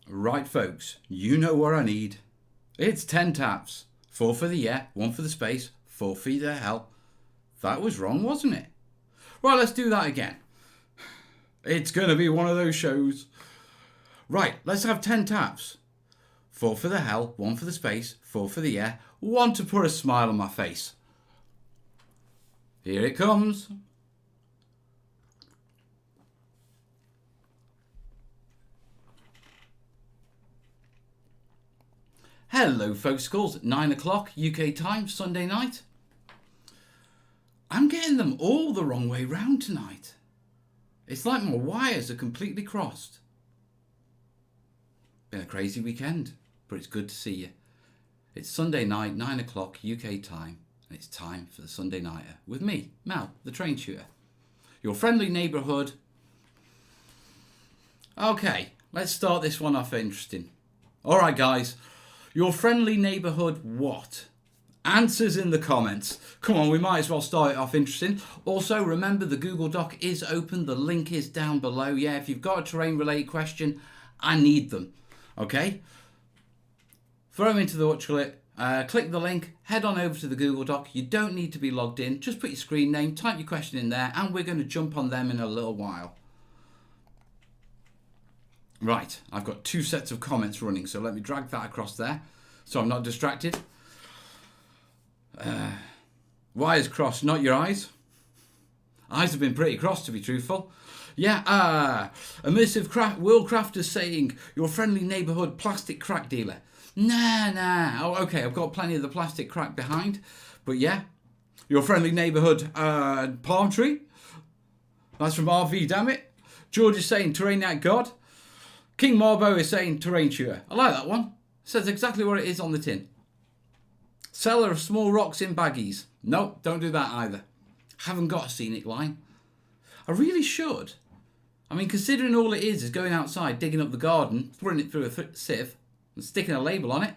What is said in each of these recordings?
Right, folks, you know what I need. It's 10 taps. 4 for the yeah, 1 for the space, 4 for the hell. That was wrong, wasn't it? Right, let's do that again. It's going to be one of those shows. Right, let's have 10 taps. 4 for the hell, 1 for the space, 4 for the yeah, 1 to put a smile on my face. Here it comes. Hello, folks. Schools at 9 o'clock UK time, Sunday night. I'm getting them all the wrong way round tonight. It's like my wires are completely crossed. Been a crazy weekend, but it's good to see you. It's Sunday night, 9 o'clock UK time, and it's time for the Sunday Nighter with me, Mel, the train shooter. Your friendly neighbourhood. Okay, let's start this one off interesting. Alright, guys. Your friendly neighbourhood what? Answers in the comments. Come on, we might as well start it off interesting. Also, remember the Google Doc is open. The link is down below. Yeah, if you've got a terrain-related question, I need them. Okay? Throw them into the click the link, head on over to the Google Doc. You don't need to be logged in. Just put your screen name, type your question in there, and we're going to jump on them in a little while. Right, I've got 2 sets of comments running, so let me drag that across there so I'm not distracted. Wires crossed, not your eyes. Eyes have been pretty crossed, to be truthful. Yeah, Immersive World Crafter saying, your friendly neighbourhood plastic crack dealer. Nah. Oh, okay, I've got plenty of the plastic crack behind. But yeah, your friendly neighbourhood palm tree. That's from RV, damn it. George is saying, Terrainiac God. King Marbo is saying terrain shooter. I like that one. Says exactly what it is on the tin. Seller of small rocks in baggies. Nope, don't do that either. Haven't got a scenic line. I really should. I mean, considering all it is going outside, digging up the garden, running it through a sieve, and sticking a label on it.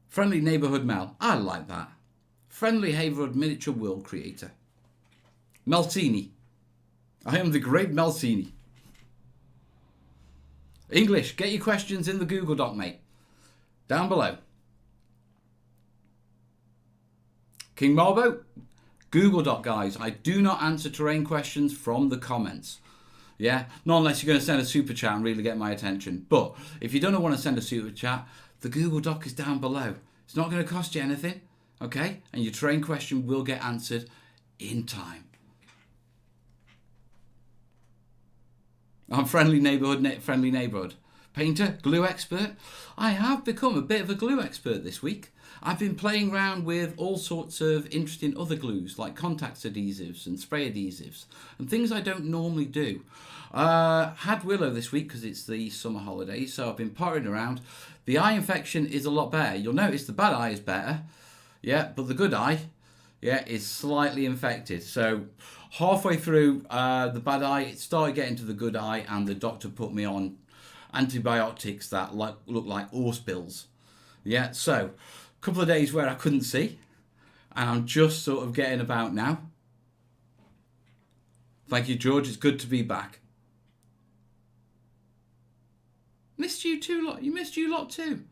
Friendly neighbourhood Mel. I like that. Friendly neighbourhood miniature world creator. Meltini. I am the great Meltini. English, get your questions in the Google Doc, mate. Down below. King Marbo, Google Doc, guys. I do not answer terrain questions from the comments. Yeah, not unless you're going to send a super chat and really get my attention. But if you don't want to send a super chat, the Google Doc is down below. It's not going to cost you anything, okay? And your terrain question will get answered in time. I'm friendly neighbourhood. Painter, glue expert. I have become a bit of a glue expert this week. I've been playing around with all sorts of interesting other glues, like contact adhesives and spray adhesives, and things I don't normally do. Had Willow this week because it's the summer holidays, so I've been pottering around. The eye infection is a lot better. You'll notice the bad eye is better, yeah, but the good eye, yeah, is slightly infected. So halfway through the bad eye, it started getting to the good eye, and the doctor put me on antibiotics that look like horse pills. Yeah, so a couple of days where I couldn't see, and I'm just sort of getting about now. Thank you, George. It's good to be back. Missed you too, lot. You missed you lot too.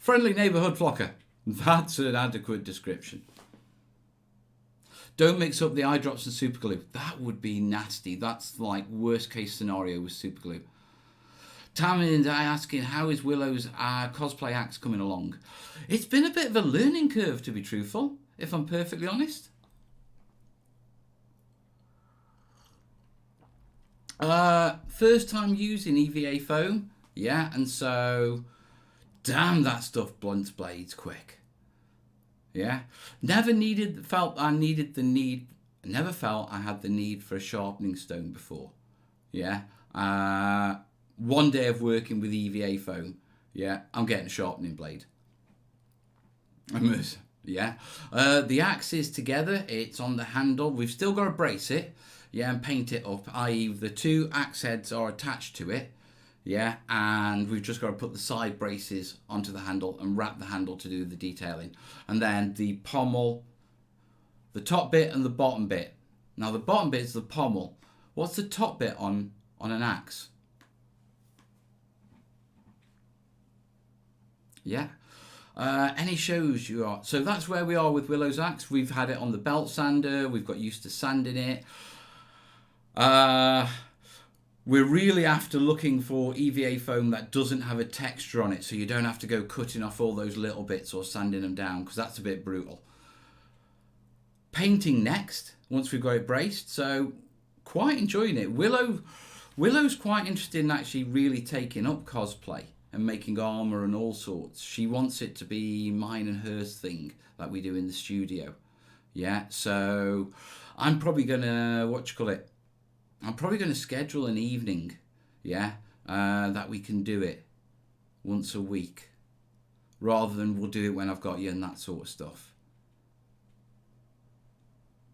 Friendly neighbourhood flocker. That's an adequate description. Don't mix up the eye drops and super glue. That would be nasty. That's like worst case scenario with super glue. Tammy and I asking, how is Willow's cosplay axe coming along? It's been a bit of a learning curve, to be truthful, if I'm perfectly honest. First time using EVA foam, yeah, and so damn, that stuff blunts blades quick. Yeah, never felt I had the need for a sharpening stone before. Yeah, one day of working with EVA foam, yeah, I'm getting a sharpening blade. Yeah, the axe is together. It's on the handle. We've still got to brace it, yeah, and paint it up. I.e., the 2 axe heads are attached to it. Yeah, and we've just got to put the side braces onto the handle and wrap the handle to do the detailing. And then the pommel, the top bit and the bottom bit, Now the bottom bit is the pommel. What's the top bit on an axe? Yeah. Any shows you are? So that's where we are with Willow's axe. We've had it on the belt sander. We've got used to sanding it. We're really after looking for EVA foam that doesn't have a texture on it, so you don't have to go cutting off all those little bits or sanding them down, because that's a bit brutal. Painting next, once we've got it braced, so quite enjoying it. Willow's quite interested in actually really taking up cosplay and making armour and all sorts. She wants it to be mine and hers thing that we do in the studio. Yeah, so I'm probably gonna, I'm probably going to schedule an evening, yeah, that we can do it once a week, rather than we'll do it when I've got you and that sort of stuff.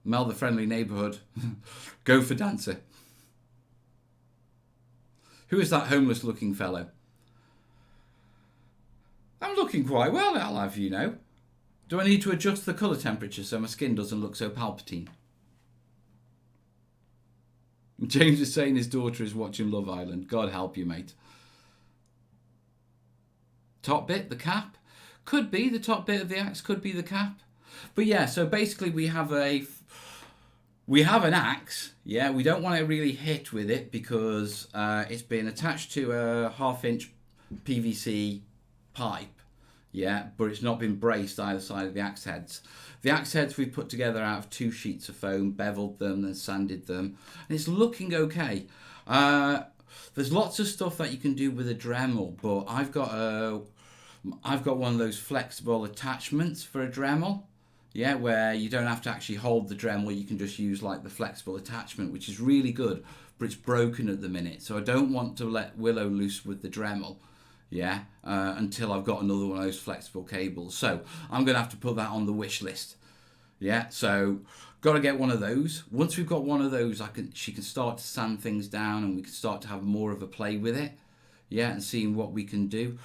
Mel, the friendly neighbourhood, go for dancer. Who is that homeless looking fellow? I'm looking quite well, I'll have you know. Do I need to adjust the colour temperature so my skin doesn't look so Palpatine? James is saying his daughter is watching Love Island. God help you, mate. Top bit, the cap. Could be the top bit of the axe, could be the cap. But yeah, so basically we have an axe. Yeah, we don't want to really hit with it because it's been attached to a 1/2 inch PVC pipe. Yeah, but it's not been braced either side of the axe heads. The axe heads we've put together out of 2 sheets of foam, beveled them, then sanded them, and it's looking okay. There's lots of stuff that you can do with a Dremel, but I've got one of those flexible attachments for a Dremel. Yeah, where you don't have to actually hold the Dremel, you can just use like the flexible attachment, which is really good, but it's broken at the minute, so I don't want to let Willow loose with the Dremel. Yeah, until I've got another one of those flexible cables. So I'm going to have to put that on the wish list. Yeah, so got to get one of those. Once we've got one of those, she can start to sand things down and we can start to have more of a play with it. Yeah, and seeing what we can do.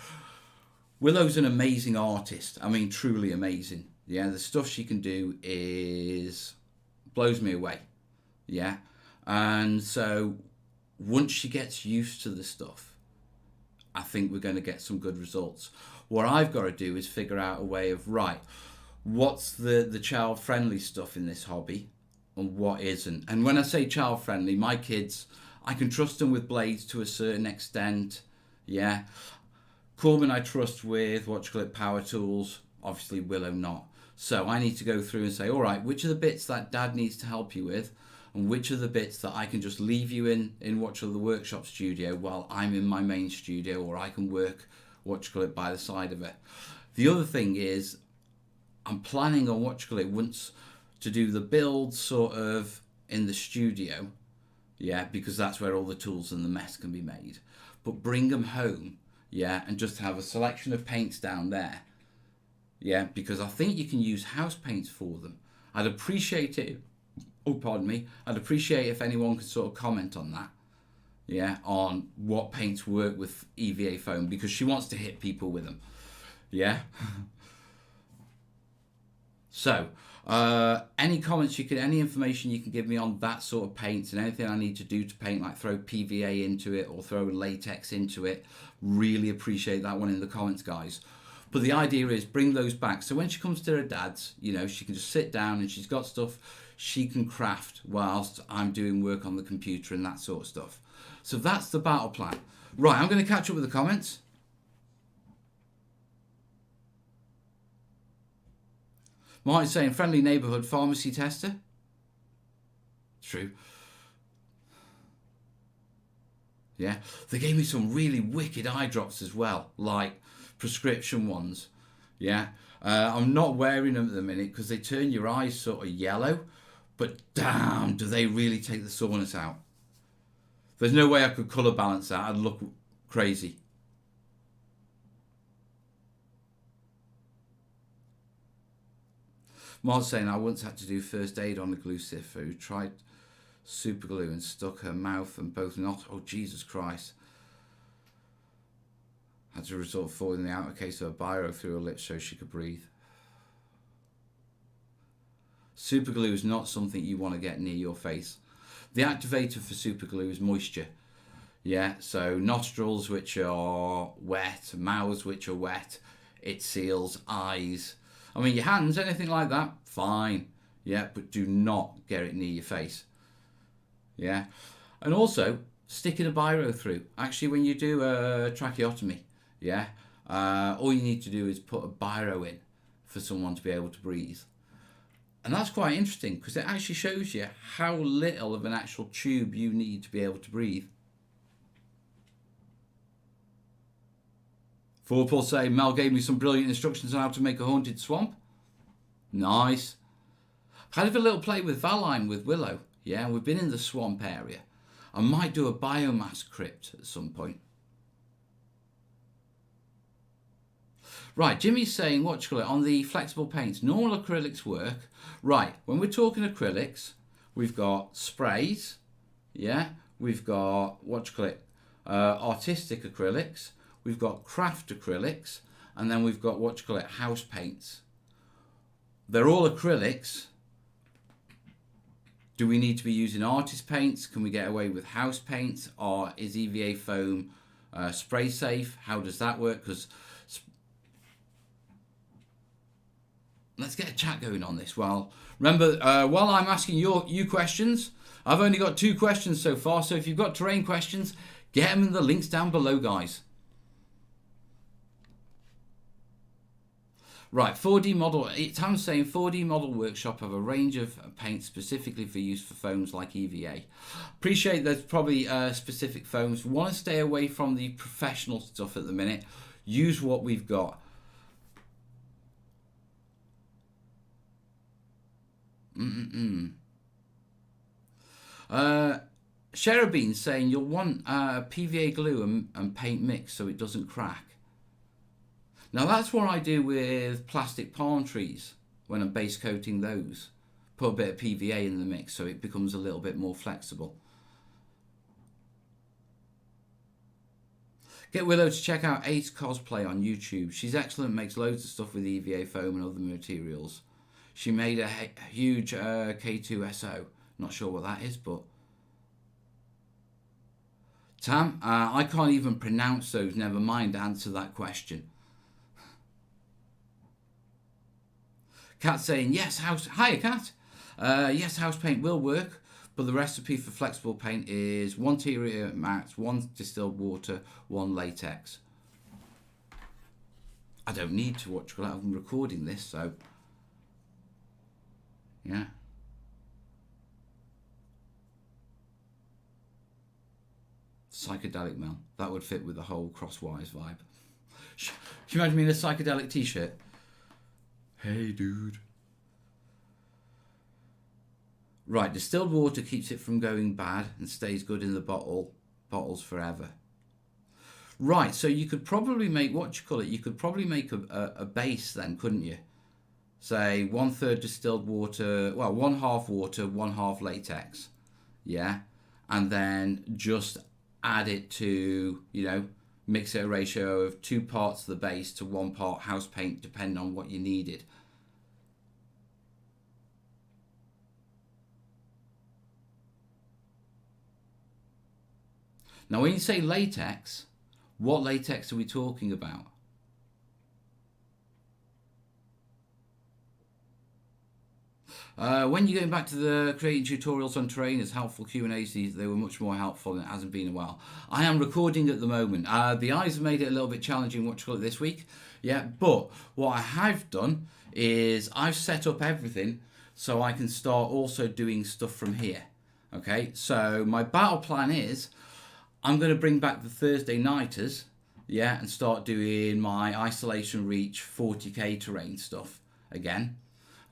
Willow's an amazing artist. I mean, truly amazing. Yeah, the stuff she can do blows me away. Yeah, and so once she gets used to the stuff, I think we're going to get some good results. What I've got to do is figure out a way of, right, what's the child-friendly stuff in this hobby and what isn't. And when I say child-friendly, my kids, I can trust them with blades to a certain extent. Yeah. Corbin I trust with, power tools. Obviously Willow not. So I need to go through and say, all right, which are the bits that Dad needs to help you with? And which are the bits that I can just leave you in the workshop studio while I'm in my main studio, or I can work by the side of it. The other thing is I'm planning on once to do the build sort of in the studio, yeah, because that's where all the tools and the mess can be made. But bring them home, yeah, and just have a selection of paints down there, yeah, because I think you can use house paints for them. I'd appreciate it. Oh, pardon me. I'd appreciate if anyone could sort of comment on that. Yeah, on what paints work with EVA foam, because she wants to hit people with them. Yeah. So, any comments any information you can give me on that sort of paints and anything I need to do to paint, like throw PVA into it or throw latex into it, really appreciate that one in the comments, guys. But the idea is bring those back. So when she comes to her dad's, you know, she can just sit down and she's got stuff she can craft whilst I'm doing work on the computer and that sort of stuff. So that's the battle plan. Right, I'm going to catch up with the comments. Martin's saying, friendly neighbourhood pharmacy tester. True. Yeah, they gave me some really wicked eye drops as well, like prescription ones. Yeah, I'm not wearing them at the minute because they turn your eyes sort of yellow, but damn, do they really take the soreness out. There's no way I could colour balance that. I'd look crazy. Mark's saying, I once had to do first aid on a glue sifter who tried super glue and stuck her mouth and both not. Oh, Jesus Christ. Had to resort forward in the outer case of a biro through her lips so she could breathe. Super glue is not something you want to get near your face. The activator for super glue is moisture. Yeah, so nostrils which are wet, mouths which are wet, it seals eyes. I mean, your hands, anything like that, fine. Yeah, but do not get it near your face. Yeah, and also sticking a biro through. Actually, when you do a tracheotomy, yeah, all you need to do is put a biro in for someone to be able to breathe. And that's quite interesting because it actually shows you how little of an actual tube you need to be able to breathe. Fourpole say, Mel gave me some brilliant instructions on how to make a haunted swamp. Nice. Had a little play with Valine with Willow. Yeah, we've been in the swamp area. I might do a biomass crypt at some point. Right, Jimmy's saying, what do you call it, on the flexible paints, normal acrylics work. Right, when we're talking acrylics, we've got sprays, yeah, we've got, what do you call it, artistic acrylics, we've got craft acrylics, and then we've got, what do you call it, house paints. They're all acrylics. Do we need to be using artist paints? Can we get away with house paints? Or is EVA foam spray safe? How does that work? Because let's get a chat going on this. Well, remember, while I'm asking you questions, I've only got 2 questions so far. So if you've got terrain questions, get them in the links down below, guys. Right, 4D model. Tam's saying 4D model workshop have a range of paints specifically for use for foams like EVA. Appreciate there's probably specific foams. Want to stay away from the professional stuff at the minute. Use what we've got. Cherubine saying you'll want PVA glue and paint mix so it doesn't crack. Now that's what I do with plastic palm trees when I'm base coating those. Put a bit of PVA in the mix so it becomes a little bit more flexible. Get Willow to check out Ace Cosplay on YouTube. She's excellent, makes loads of stuff with EVA foam and other materials. She made a huge K2SO. Not sure what that is, but... Tam, I can't even pronounce those, never mind answer that question. Kat saying, yes, house... Hiya, Kat. Yes, house paint will work, but the recipe for flexible paint is 1 Terrainiacs matte, 1 distilled water, 1 latex. I don't need to watch because I'm recording this, so... Yeah. Psychedelic Mel. That would fit with the whole Crosswise vibe. Can you imagine me in a psychedelic t-shirt? Hey, dude. Right, distilled water keeps it from going bad and stays good in the bottles forever. Right, so you could probably make, what you call it, you could probably make a base then, couldn't you? Say 1/3 distilled water, well, 1/2 water, 1/2 latex. Yeah. And then just add it to, you know, mix it a ratio of 2 parts of the base to 1 part house paint, depending on what you needed. Now, when you say latex, what latex are we talking about? When you're going back to the creating tutorials on terrain as helpful Q&As, they were much more helpful and it hasn't been a while. I am recording at the moment. The eyes have made it a little bit challenging what you call it this week. Yeah, but what I have done is I've set up everything so I can start also doing stuff from here. Okay, so my battle plan is I'm going to bring back the Thursday nighters, yeah, and start doing my isolation reach 40k terrain stuff again.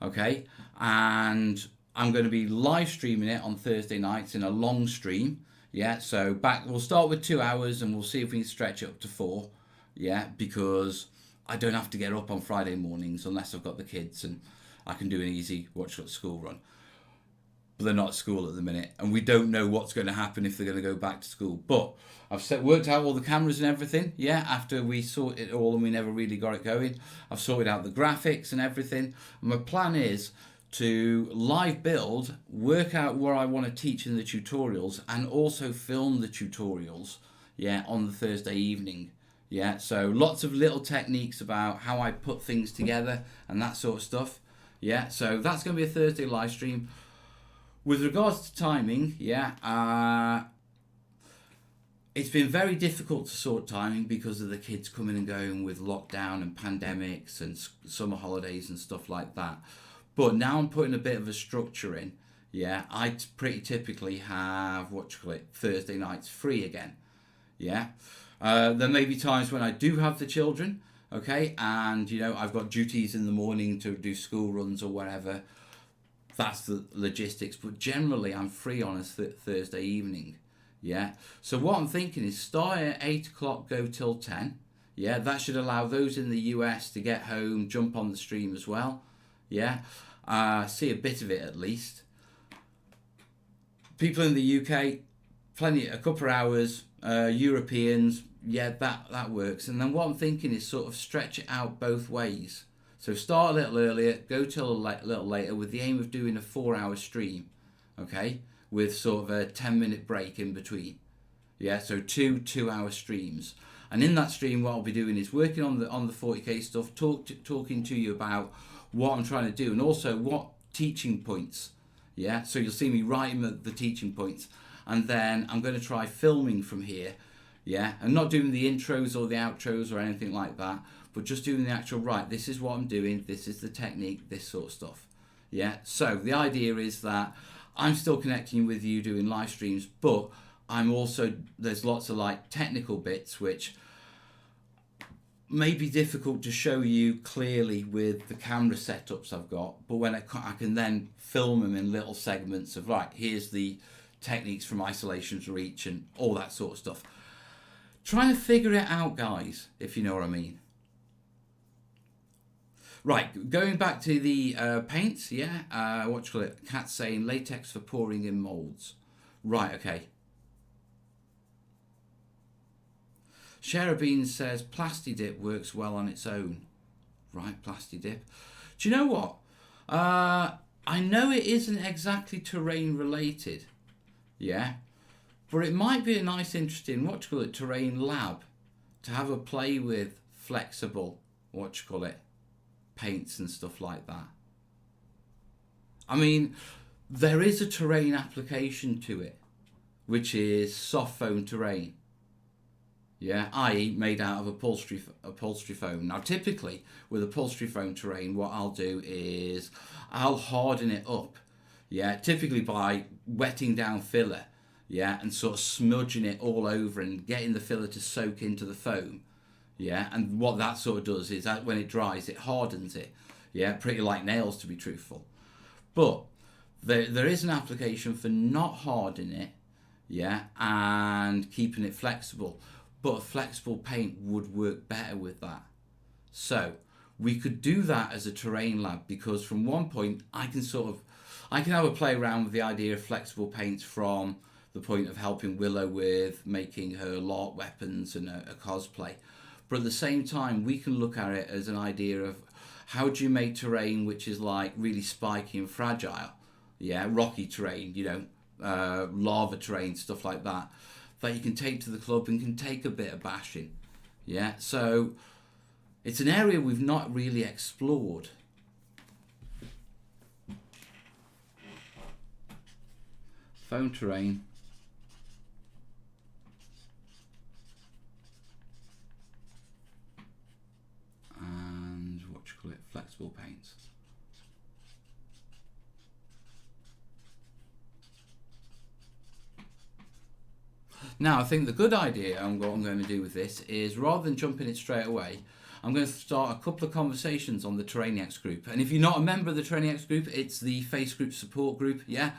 Okay, and I'm going to be live streaming it on Thursday nights in a long stream. Yeah, so we'll start with 2 hours and we'll see if we can stretch it up to 4. Yeah, because I don't have to get up on Friday mornings unless I've got the kids and I can do an easy school run. But they're not at school at the minute and we don't know what's going to happen if they're going to go back to school. But I've worked out all the cameras and everything, yeah, after we sorted it all and we never really got it going. I've sorted out the graphics and everything. And my plan is to live build, work out what I want to teach in the tutorials, and also film the tutorials, yeah, on the Thursday evening. Yeah, so lots of little techniques about how I put things together and that sort of stuff. Yeah, so that's going to be a Thursday live stream. With regards to timing, yeah, it's been very difficult to sort timing because of the kids coming and going with lockdown and pandemics and summer holidays and stuff like that. But now I'm putting a bit of a structure in. Yeah, I pretty typically have, Thursday nights free again. Yeah. There may be times when I do have the children, okay, and, you know, I've got duties in the morning to do school runs or whatever. That's the logistics. But generally, I'm free on a Thursday evening. Yeah. So what I'm thinking is start at 8 o'clock, go till 10. Yeah, that should allow those in the US to get home, jump on the stream as well. Yeah. See a bit of it at least. People in the UK, a couple of hours. Europeans, yeah, that works. And then what I'm thinking is sort of stretch it out both ways. So start a little earlier, go till a little later, with the aim of doing a 4-hour stream, okay, with sort of a 10-minute break in between. Yeah, so two 2-hour streams. And in that stream, what I'll be doing is working on the 40k stuff, talking to you about what I'm trying to do, and also what teaching points. Yeah, so you'll see me writing the teaching points. And then I'm going to try filming from here, yeah, and not doing the intros or the outros or anything like that, but just doing the actual, right, this is what I'm doing, this is the technique, this sort of stuff, yeah. So the idea is that I'm still connecting with you doing live streams, but I'm also, there's lots of like technical bits which may be difficult to show you clearly with the camera setups I've got, but when I can then film them in little segments of, right, here's the techniques from isolation to reach and all that sort of stuff. Trying to figure it out, guys, if you know what I mean. Right, going back to the paints, yeah, Cat saying latex for pouring in molds. Right, okay. Cherubine says Plasti Dip works well on its own. Right, Plasti Dip. Do you know what? I know it isn't exactly terrain related. Yeah, but it might be a nice, interesting, terrain lab to have a play with flexible, paints and stuff like that. I mean, there is a terrain application to it, which is soft foam terrain. Yeah, i.e. made out of upholstery foam. Now, typically with upholstery foam terrain, what I'll do is I'll harden it up. Yeah, typically by wetting down filler, yeah, and sort of smudging it all over and getting the filler to soak into the foam, yeah, and what that sort of does is that when it dries, it hardens it, yeah, pretty like nails to be truthful. But there is an application for not hardening it, yeah, and keeping it flexible, but a flexible paint would work better with that. So we could do that as a terrain lab, because from one point I can have a play around with the idea of flexible paints from the point of helping Willow with making her LARP weapons and a cosplay. But at the same time, we can look at it as an idea of how do you make terrain which is like really spiky and fragile, yeah, rocky terrain, you know, lava terrain, stuff like that, that you can take to the club and can take a bit of bashing, yeah. So it's an area we've not really explored. Foam terrain. And flexible paints. Now, I think the good idea and what I'm going to do with this is, rather than jumping it straight away, I'm going to start a couple of conversations on the Terrainiacs group. And if you're not a member of the Terrainiacs group, it's the Face Group support group. Yeah,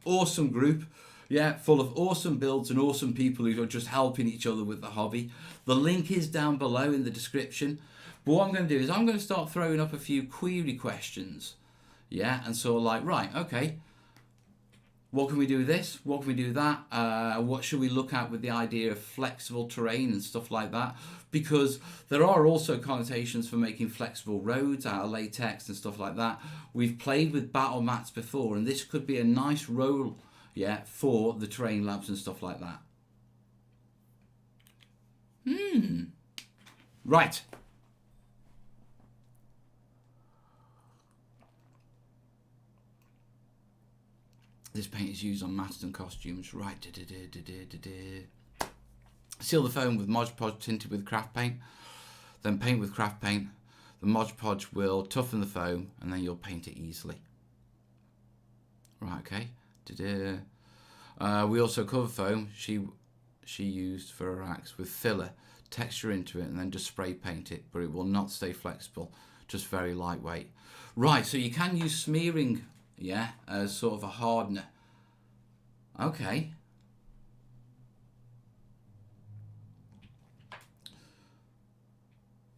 awesome group. Yeah, full of awesome builds and awesome people who are just helping each other with the hobby. The link is down below in the description. But what I'm going to do is I'm going to start throwing up a few query questions. Yeah, and sort of like, right, okay, what can we do with this? What can we do with that? What should we look at with the idea of flexible terrain and stuff like that? Because there are also connotations for making flexible roads out of latex and stuff like that. We've played with battle mats before, and this could be a nice role, yeah, for the terrain labs and stuff like that. Right. This paint is used on masks and costumes. Right. Seal the foam with Mod Podge tinted with craft paint. Then paint with craft paint. The Mod Podge will toughen the foam and then you'll paint it easily. Right, okay. We also cover foam she used for her axe with filler, texture into it, and then just spray paint it, but it will not stay flexible, just very lightweight. Right, so you can use smearing, yeah, as sort of a hardener. Okay.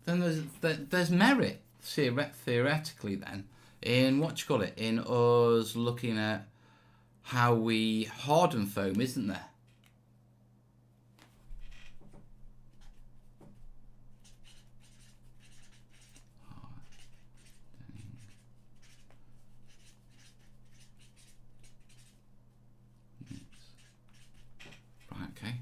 Then there's merit, theoretically, then, in in us looking at how we harden foam, isn't there? Okay.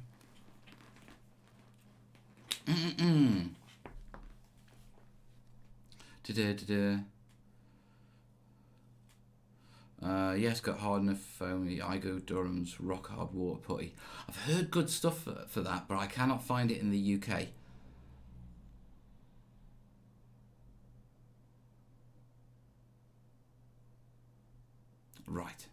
Yes, got hardener foamy. Igo Durham's rock hard water putty. I've heard good stuff for that, but I cannot find it in the UK. Right.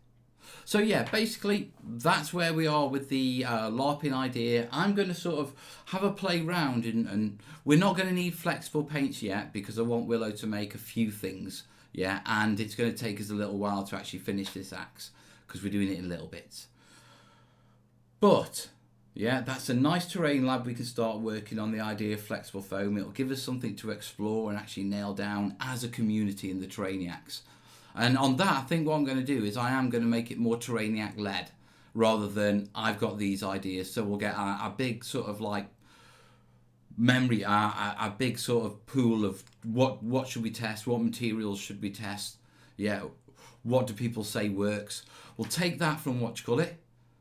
So yeah, basically that's where we are with the LARPing idea. I'm going to sort of have a play round, and we're not going to need flexible paints yet because I want Willow to make a few things, yeah, and it's going to take us a little while to actually finish this axe because we're doing it in little bits. But yeah, that's a nice terrain lab. We can start working on the idea of flexible foam. It'll give us something to explore and actually nail down as a community in the Terrainiacs. And on that, I think what I'm going to do is I am going to make it more Terrainiac-led rather than I've got these ideas. So we'll get a big sort of like memory, a big sort of pool of what should we test, what materials should we test, yeah, what do people say works. We'll take that from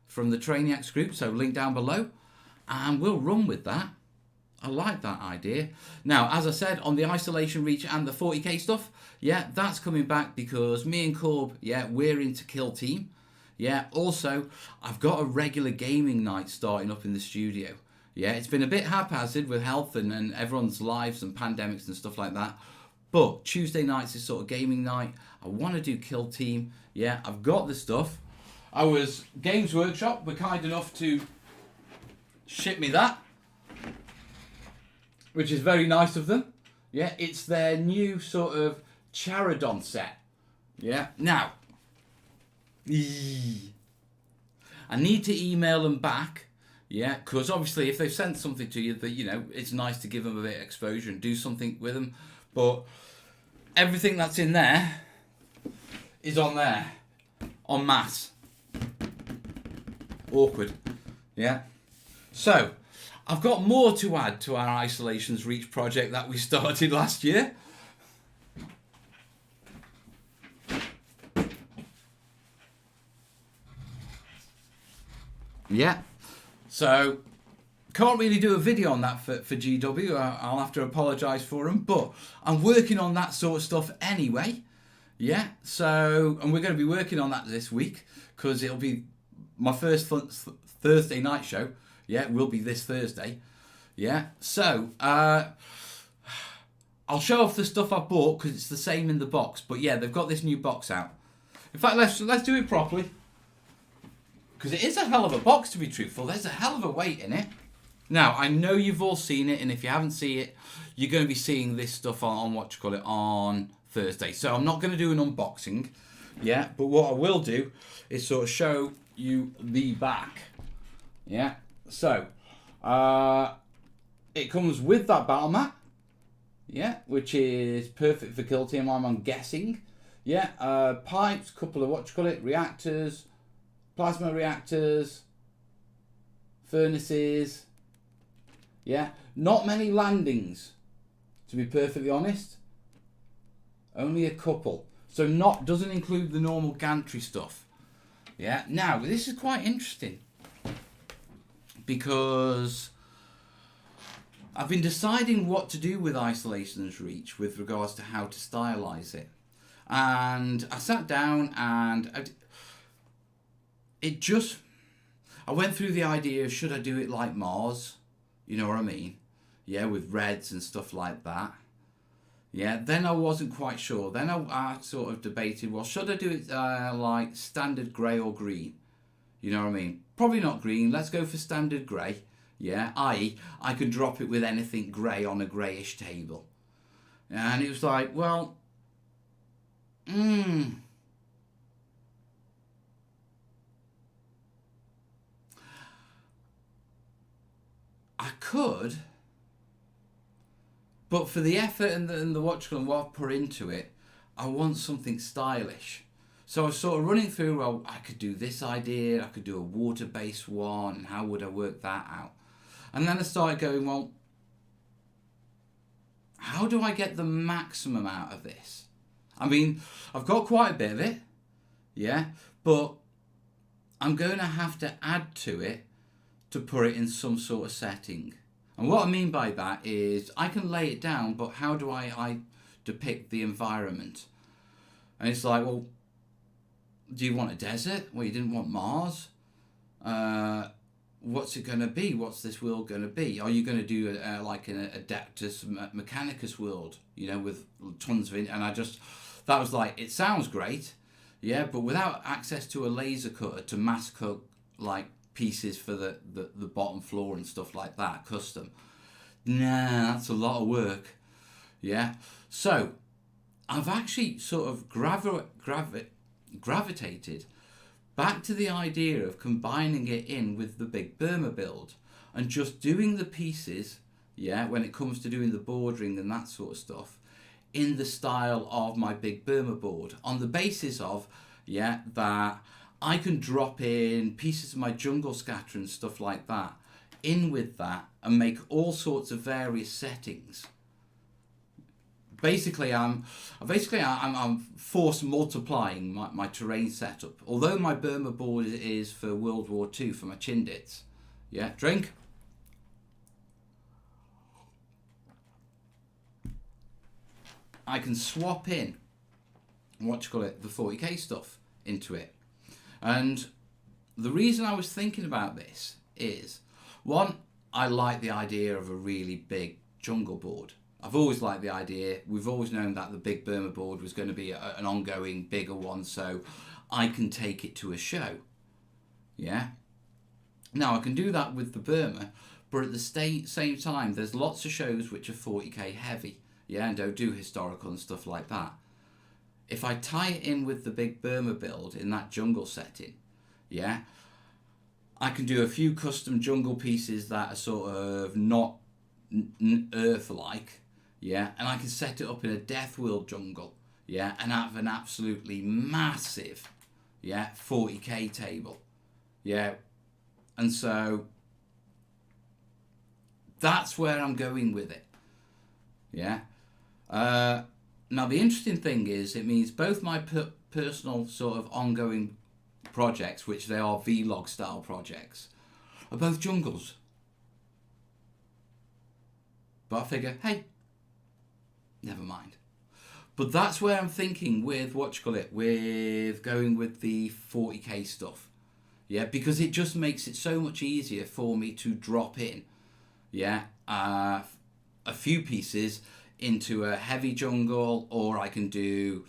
from the Terrainiacs group, so link down below, and we'll run with that. I like that idea. Now, as I said, on the isolation reach and the 40k stuff, yeah, that's coming back because me and Corb, yeah, we're into Kill Team. Yeah, also, I've got a regular gaming night starting up in the studio. Yeah, it's been a bit haphazard with health and everyone's lives and pandemics and stuff like that. But Tuesday nights is sort of gaming night. I want to do Kill Team. Yeah, I've got the stuff. Games Workshop were kind enough to ship me that, which is very nice of them. Yeah, it's their new sort of Charodon set. Yeah, now, I need to email them back. Yeah, because obviously if they've sent something to you, that, you know, it's nice to give them a bit of exposure and do something with them. But everything that's in there is on there, en masse. Awkward. Yeah. So, I've got more to add to our Isolations Reach project that we started last year. Yeah. So, can't really do a video on that for GW. I'll have to apologise for them. But I'm working on that sort of stuff anyway. Yeah. So, and we're going to be working on that this week because it'll be my first Thursday night show. Yeah, it will be this Thursday. Yeah, so I'll show off the stuff I bought because it's the same in the box. But yeah, they've got this new box out. In fact, let's do it properly because it is a hell of a box, to be truthful. There's a hell of a weight in it. Now, I know you've all seen it, and if you haven't seen it, you're going to be seeing this stuff on Thursday. So I'm not going to do an unboxing, yeah. But what I will do is sort of show you the back, yeah. So, it comes with that battle mat, yeah, which is perfect for Kill Team, I'm guessing. Yeah, pipes, couple of reactors, plasma reactors, furnaces. Yeah, not many landings, to be perfectly honest. Only a couple. So doesn't include the normal gantry stuff. Yeah. Now this is quite interesting because I've been deciding what to do with Isolation's Reach with regards to how to stylize it. And I sat down and I went through the idea of should I do it like Mars? You know what I mean? Yeah, with reds and stuff like that. Yeah, then I wasn't quite sure. Then I sort of debated, well, should I do it like standard grey or green? You know what I mean? Probably not green. Let's go for standard grey. Yeah, i.e. I could drop it with anything grey on a greyish table. And it was like, well, I could, but for the effort and the what I've put into it, I want something stylish. So I was sort of running through, well, I could do this idea, I could do a water-based one, and how would I work that out? And then I started going, well, how do I get the maximum out of this? I mean, I've got quite a bit of it, yeah, but I'm going to have to add to it to put it in some sort of setting. And what I mean by that is I can lay it down, but how do I depict the environment? And it's like, well, do you want a desert? Well, you didn't want Mars. What's it going to be? What's this world going to be? Are you going to do like an Adeptus Mechanicus world, you know, with tons of it? And that was like, it sounds great, yeah, but without access to a laser cutter to mass cut like pieces for the bottom floor and stuff like that, custom. Nah, that's a lot of work, yeah. So I've actually sort of gravitated back to the idea of combining it in with the Big Burma build and just doing the pieces, yeah, when it comes to doing the bordering and that sort of stuff, in the style of my Big Burma board, on the basis of, yeah, that I can drop in pieces of my jungle scatter and stuff like that in with that and make all sorts of various settings. Basically, I'm force multiplying my terrain setup. Although my Burma board is for World War II for my Chindits. Yeah, drink. I can swap in the 40k stuff into it. And the reason I was thinking about this is, one, I like the idea of a really big jungle board. I've always liked the idea. We've always known that the Big Burma board was going to be an ongoing, bigger one, so I can take it to a show. Yeah. Now, I can do that with the Burma, but at the same time, there's lots of shows which are 40k heavy, yeah, and don't do historical and stuff like that. If I tie it in with the Big Burma build in that jungle setting, yeah, I can do a few custom jungle pieces that are sort of not Earth-like, yeah, and I can set it up in a Death World jungle, yeah, and have an absolutely massive, yeah, 40k table, yeah, and so that's where I'm going with it, yeah. Now the interesting thing is, it means both my personal sort of ongoing projects, which they are vlog style projects, are both jungles. But I figure, hey, never mind. But that's where I'm thinking with with going with the 40k stuff. Yeah, because it just makes it so much easier for me to drop in, yeah, a few pieces into a heavy jungle, or I can do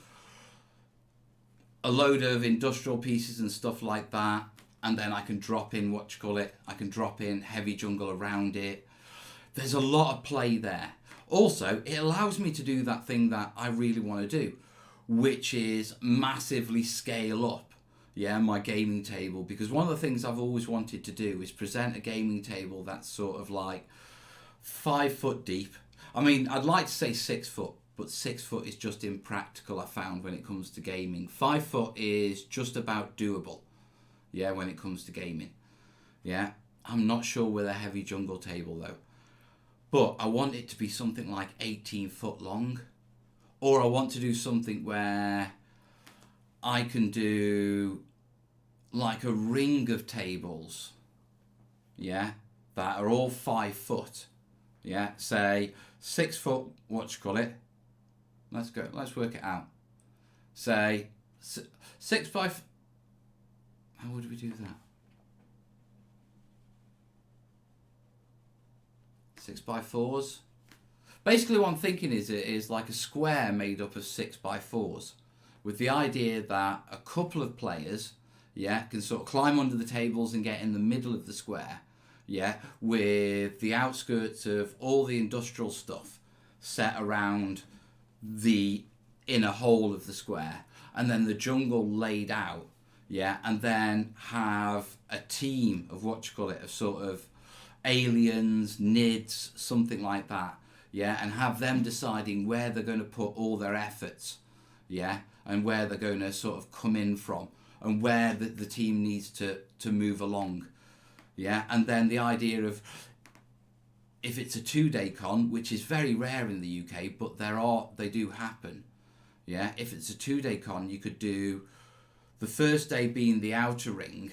a load of industrial pieces and stuff like that, and then I can drop in I can drop in heavy jungle around it. There's a lot of play there. Also, it allows me to do that thing that I really want to do, which is massively scale up, yeah, my gaming table, because one of the things I've always wanted to do is present a gaming table that's sort of like 5 foot deep. I mean, I'd like to say 6 foot, but 6 foot is just impractical, I found, when it comes to gaming. 5 foot is just about doable. yeah, when it comes to gaming. Yeah, I'm not sure with a heavy jungle table though. But I want it to be something like 18 foot long. Or I want to do something where I can do like a ring of tables, yeah, that are all 5 foot. Yeah, say 6 foot, what you call it? Let's work it out. Say 6 by, how would we do that? 6x4s. Basically what I'm thinking is like a square made up of 6x4s, with the idea that a couple of players, yeah, can sort of climb under the tables and get in the middle of the square, yeah, with the outskirts of all the industrial stuff set around the inner hole of the square, and then the jungle laid out, yeah, and then have a team of what you call it, of sort of aliens, nids, something like that, yeah, and have them deciding where they're going to put all their efforts, yeah, and where they're going to sort of come in from, and where the team needs to move along, yeah, and then the idea of, if it's a 2-day con, which is very rare in the UK, but they do happen, yeah, if it's a 2-day con, you could do the first day being the outer ring,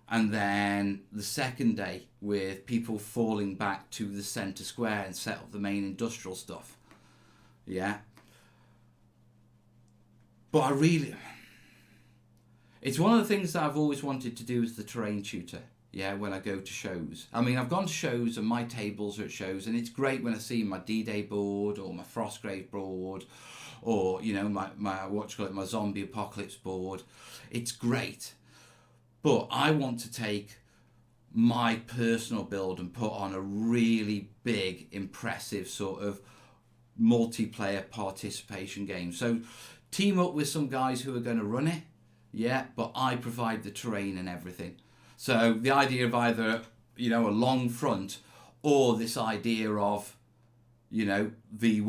and then the second day with people falling back to the centre square and set up the main industrial stuff. Yeah. But it's one of the things that I've always wanted to do as the terrain tutor. Yeah, when I go to shows. I mean, I've gone to shows and my tables are at shows, and it's great when I see my D-Day board or my Frostgrave board, or, you know, my zombie apocalypse board. It's great. But I want to take my personal build and put on a really big, impressive sort of multiplayer participation game. So team up with some guys who are going to run it, yeah, but I provide the terrain and everything. So the idea of either, you know, a long front, or this idea of, you know, the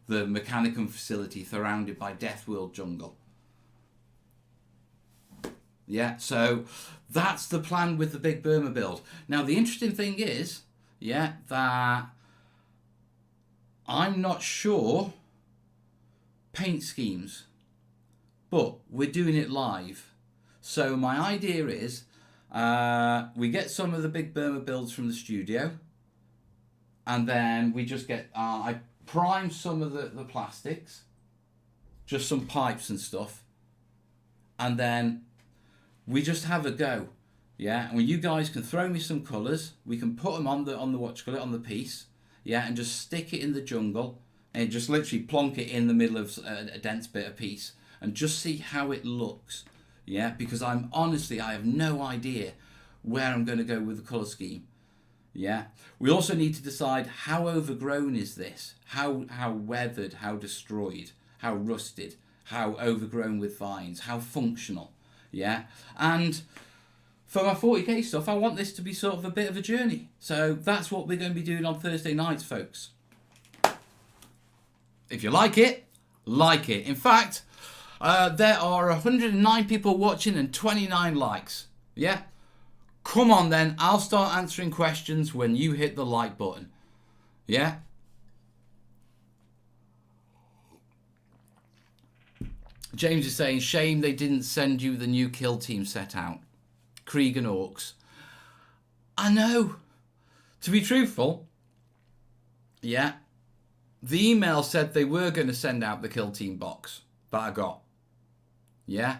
Mechanicum facility surrounded by Deathworld jungle. Yeah, so that's the plan with the Big Burma build. Now, the interesting thing is, yeah, that I'm not sure paint schemes, but we're doing it live. So my idea is we get some of the Big Burma builds from the studio, and then we just get, I prime some of the plastics, just some pipes and stuff, and then we just have a go, yeah. And when you guys can throw me some colours, we can put them on the piece, yeah, and just stick it in the jungle, and just literally plonk it in the middle of a dense bit of piece, and just see how it looks, yeah. Because I have no idea where I'm going to go with the colour scheme, yeah. We also need to decide how overgrown is this, how weathered, how destroyed, how rusted, how overgrown with vines, how functional. Yeah, and for my 40k stuff, I want this to be sort of a bit of a journey. So that's what we're going to be doing on Thursday nights, folks. If you like it, like it. In fact, there are 109 people watching and 29 likes. Yeah? Come on then, I'll start answering questions when you hit the like button. Yeah? James is saying, shame they didn't send you the new kill team set out. Krieg and Orcs. I know. To be truthful, yeah, the email said they were going to send out the kill team box that I got. Yeah.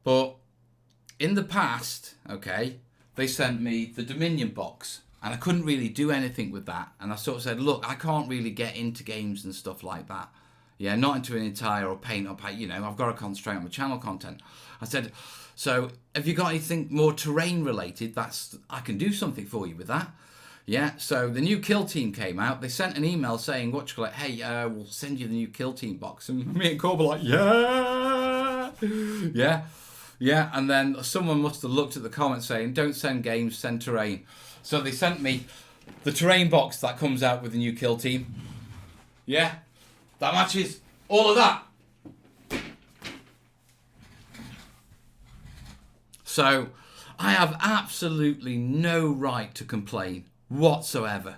But in the past, okay, they sent me the Dominion box, and I couldn't really do anything with that. And I sort of said, look, I can't really get into games and stuff like that. Yeah, not into an entire or paint up, you know, I've got to concentrate on my channel content. I said, so have you got anything more terrain related? I can do something for you with that. Yeah, so the new kill team came out. They sent an email saying, hey, we'll send you the new kill team box. And me and Corb were like, yeah. Yeah, and then someone must have looked at the comments saying, don't send games, send terrain. So they sent me the terrain box that comes out with the new kill team. Yeah. That matches all of that. So I have absolutely no right to complain whatsoever.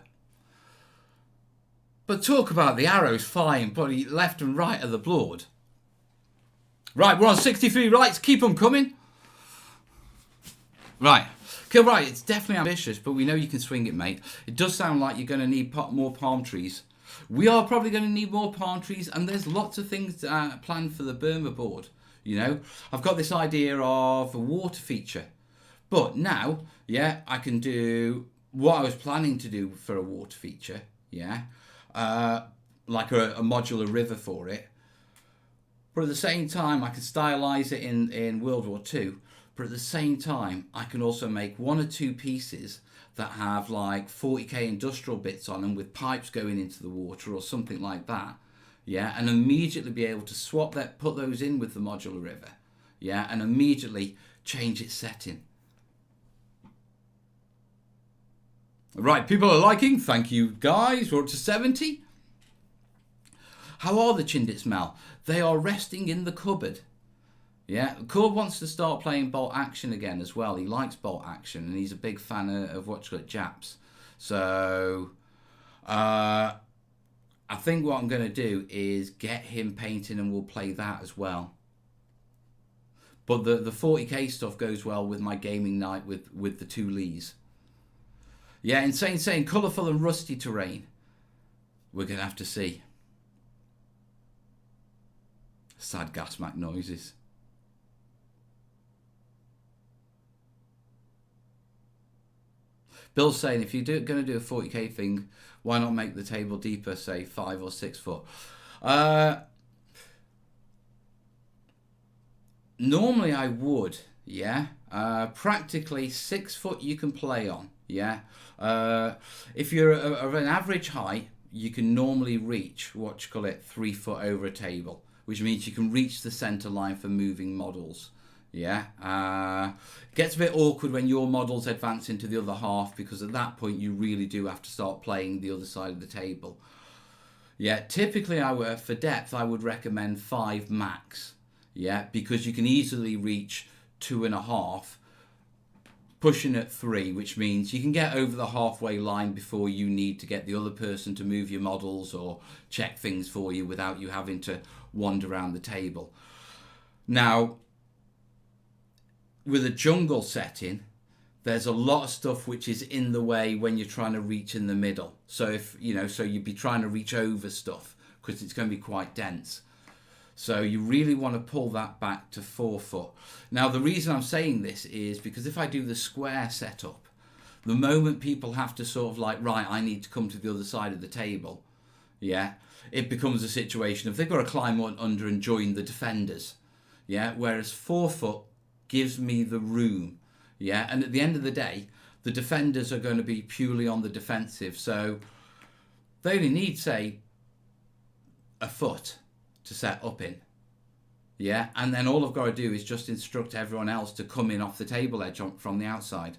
But talk about the arrows flying bloody left and right of the board. Right, we're on 63 rights. Keep them coming. Right. Okay, right, it's definitely ambitious, but we know you can swing it, mate. It does sound like you're going to need more palm trees. We are probably going to need more palm trees, and there's lots of things planned for the Burma board. You know, I've got this idea of a water feature. But now, yeah, I can do what I was planning to do for a water feature, yeah. Like a modular river for it. But at the same time, I can stylize it in World War II. But at the same time, I can also make one or two pieces that have like 40k industrial bits on them with pipes going into the water or something like that. Yeah, and immediately be able to swap that, put those in with the modular river. Yeah, and immediately change its setting. Right, people are liking. Thank you, guys. We're up to 70. How are the Chindits, Mel? They are resting in the cupboard. Yeah, Cord wants to start playing bolt action again as well. He likes bolt action, and he's a big fan of what's called Japs. So, I think what I'm going to do is get him painting, and we'll play that as well. But the 40k stuff goes well with my gaming night with the two Lees. Yeah, Insane saying colourful and rusty terrain. We're going to have to see. Sad gas mac noises. Bill's saying if you're going to do a 40k thing, why not make the table deeper, say 5 or 6 foot? Normally I would, yeah. Practically 6 foot you can play on, yeah. If you're of an average height, you can normally reach 3 foot over a table, which means you can reach the center line for moving models. Yeah, it gets a bit awkward when your models advance into the other half, because at that point you really do have to start playing the other side of the table. Yeah, typically for depth I would recommend 5 max. Yeah, because you can easily reach 2.5, pushing at 3, which means you can get over the halfway line before you need to get the other person to move your models or check things for you without you having to wander around the table. Now, with a jungle setting, there's a lot of stuff which is in the way when you're trying to reach in the middle. So if so you'd be trying to reach over stuff because it's going to be quite dense. So you really want to pull that back to 4 foot. Now the reason I'm saying this is because if I do the square setup, the moment people have to sort of like, right, I need to come to the other side of the table, yeah, it becomes a situation of they've got to climb under and join the defenders, yeah, whereas 4 foot gives me the room, yeah, and at the end of the day, the defenders are going to be purely on the defensive, so they only need, say, a foot to set up in, yeah, and then all I've got to do is just instruct everyone else to come in off the table edge from the outside.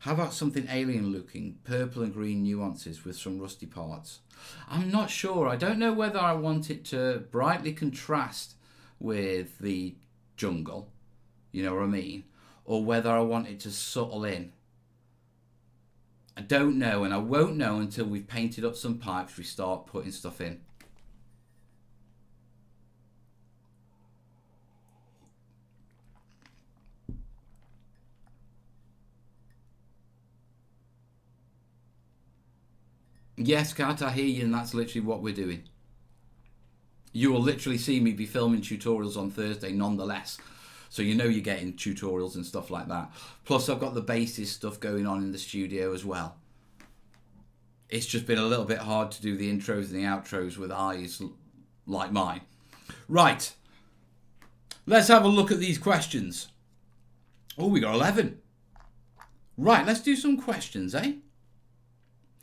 How about something alien looking, purple and green nuances with some rusty parts? I'm not sure. I don't know whether I want it to brightly contrast with the jungle, you know what I mean? Or whether I want it to subtle in. I don't know, and I won't know until we've painted up some pipes, we start putting stuff in. Yes, Kat, I hear you, and that's literally what we're doing. You will literally see me be filming tutorials on Thursday nonetheless. So you know you're getting tutorials and stuff like that. Plus I've got the basis stuff going on in the studio as well. It's just been a little bit hard to do the intros and the outros with eyes like mine. Right. Let's have a look at these questions. Oh, we got 11. Right, let's do some questions, eh?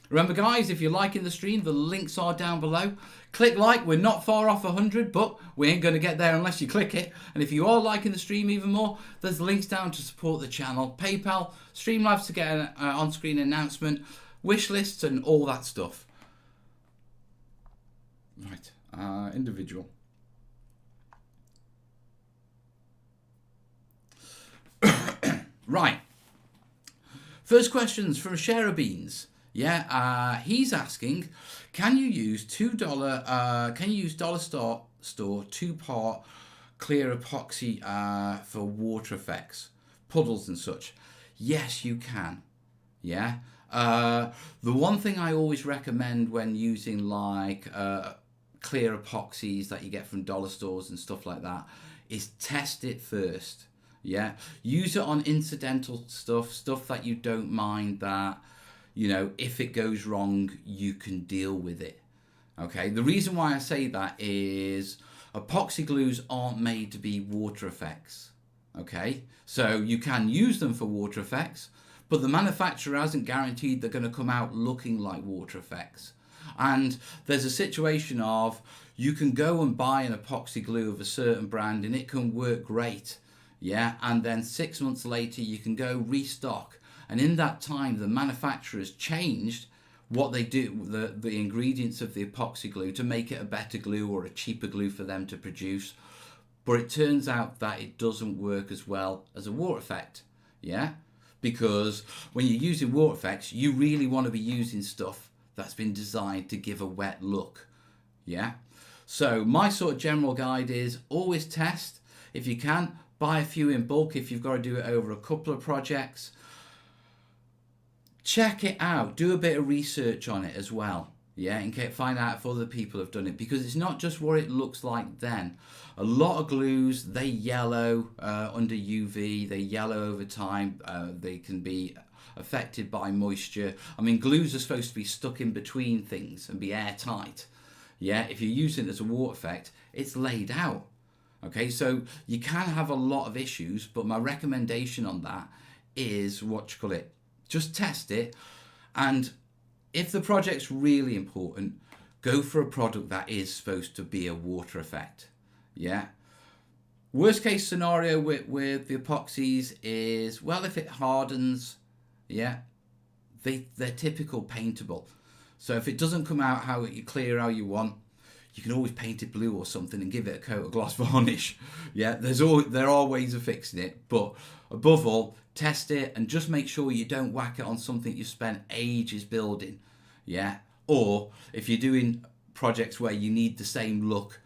Remember guys, if you're liking the stream, the links are down below. Click like, we're not far off 100, but we ain't going to get there unless you click it. And if you are liking the stream even more, there's links down to support the channel. PayPal, Streamlabs to get an on-screen announcement, wish lists and all that stuff. Right, individual. Right. First questions from Shara Beans. Yeah, he's asking, can you use Dollar Store 2-part clear epoxy for water effects, puddles and such? Yes, you can. Yeah. The one thing I always recommend when using like clear epoxies that you get from dollar stores and stuff like that is test it first. Yeah, use it on incidental stuff that you don't mind, that, you know, if it goes wrong, you can deal with it. Okay, the reason why I say that is epoxy glues aren't made to be water effects. Okay, so you can use them for water effects, but the manufacturer hasn't guaranteed they're going to come out looking like water effects. And there's a situation of, you can go and buy an epoxy glue of a certain brand and it can work great. Yeah, and then 6 months later you can go restock, and in that time the manufacturer's changed what they do, the ingredients of the epoxy glue to make it a better glue or a cheaper glue for them to produce, but it turns out that it doesn't work as well as a water effect. Yeah, because when you're using water effects, you really want to be using stuff that's been designed to give a wet look. Yeah, so my sort of general guide is always test. If you can, buy a few in bulk if you've got to do it over a couple of projects. Check it out. Do a bit of research on it as well. Yeah, and find out if other people have done it, because it's not just what it looks like then. A lot of glues, they yellow under UV, they yellow over time, they can be affected by moisture. I mean, glues are supposed to be stuck in between things and be airtight. Yeah, if you're using it as a water effect, it's laid out. Okay, so you can have a lot of issues, but my recommendation on that is, just test it. And if the project's really important, go for a product that is supposed to be a water effect. Yeah. Worst case scenario with the epoxies is, well, if it hardens, yeah, they're typical paintable. So if it doesn't come out how you want, you can always paint it blue or something and give it a coat of gloss varnish. Yeah, there are ways of fixing it, but above all, test it and just make sure you don't whack it on something you spent ages building. Yeah, or if you're doing projects where you need the same look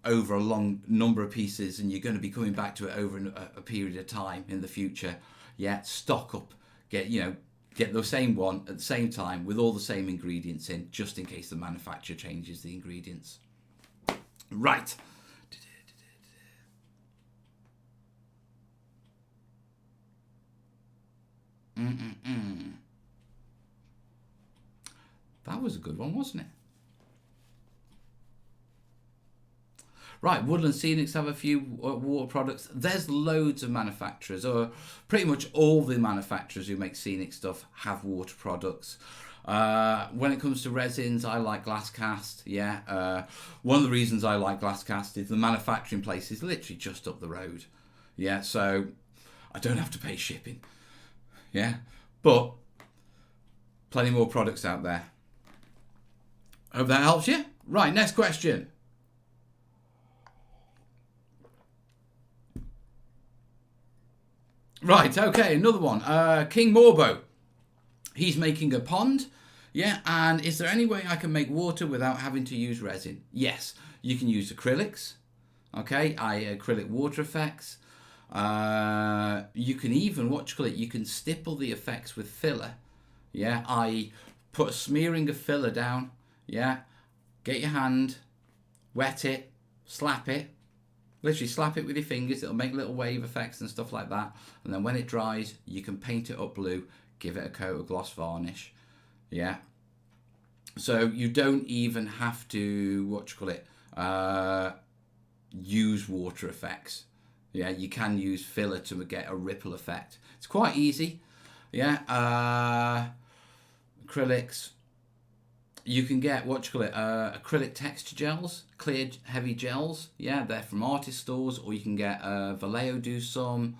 over a long number of pieces and you're going to be coming back to it over a period of time in the future, yeah, stock up, get the same one at the same time with all the same ingredients in, just in case the manufacturer changes the ingredients. Right. That was a good one, wasn't it? Right, Woodland Scenics have a few water products. There's loads of manufacturers, or pretty much all the manufacturers who make scenic stuff have water products. When it comes to resins, I like Glasscast. Yeah, one of the reasons I like Glasscast is the manufacturing place is literally just up the road. Yeah, so I don't have to pay shipping. Yeah, but plenty more products out there. Hope that helps you. Right, next question. Right, okay, another one. King Morbo. He's making a pond. Yeah, and is there any way I can make water without having to use resin? Yes, you can use acrylics. Okay, acrylic water effects. You can even, you can stipple the effects with filler. Yeah, I put a smearing of filler down. Yeah, get your hand, wet it, slap it. Literally slap it with your fingers, it'll make little wave effects and stuff like that. And then when it dries, you can paint it up blue, give it a coat of gloss varnish. Yeah. So you don't even have to, use water effects. Yeah, you can use filler to get a ripple effect. It's quite easy. Yeah. Acrylics. You can get acrylic texture gels, clear heavy gels. Yeah, they're from artist stores, or you can get Vallejo do some.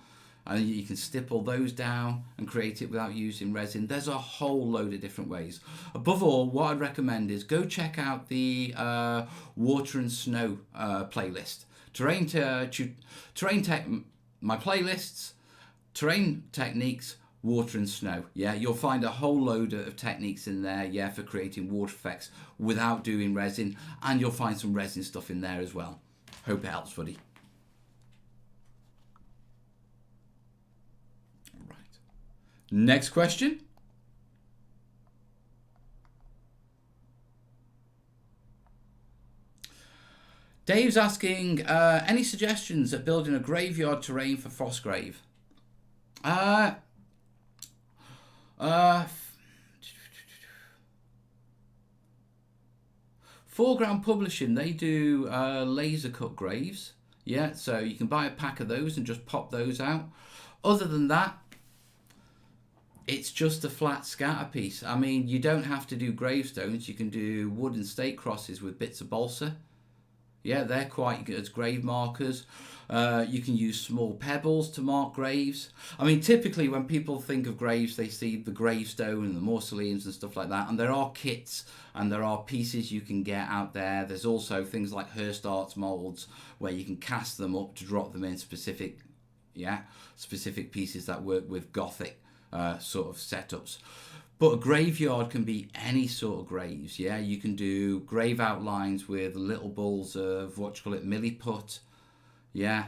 and you can stipple those down and create it without using resin. There's a whole load of different ways. Above all, what I'd recommend is go check out the water and snow playlist. My playlists, terrain techniques, water and snow. Yeah, you'll find a whole load of techniques in there, yeah, for creating water effects without doing resin, and you'll find some resin stuff in there as well. Hope it helps, buddy. Right. Next question. Dave's asking, any suggestions at building a graveyard terrain for Frostgrave? Foreground Publishing, they do laser cut graves. Yeah, so you can buy a pack of those and just pop those out. Other than that, it's just a flat scatter piece. I mean, you don't have to do gravestones. You can do wooden stake crosses with bits of balsa. Yeah, they're quite good as grave markers. You can use small pebbles to mark graves. I mean, typically when people think of graves, they see the gravestone and the mausoleums and stuff like that. And there are kits and there are pieces you can get out there. There's also things like Hearst Arts molds where you can cast them up to drop them in specific pieces that work with Gothic sort of setups. But a graveyard can be any sort of graves, yeah? You can do grave outlines with little balls of, milliput, yeah?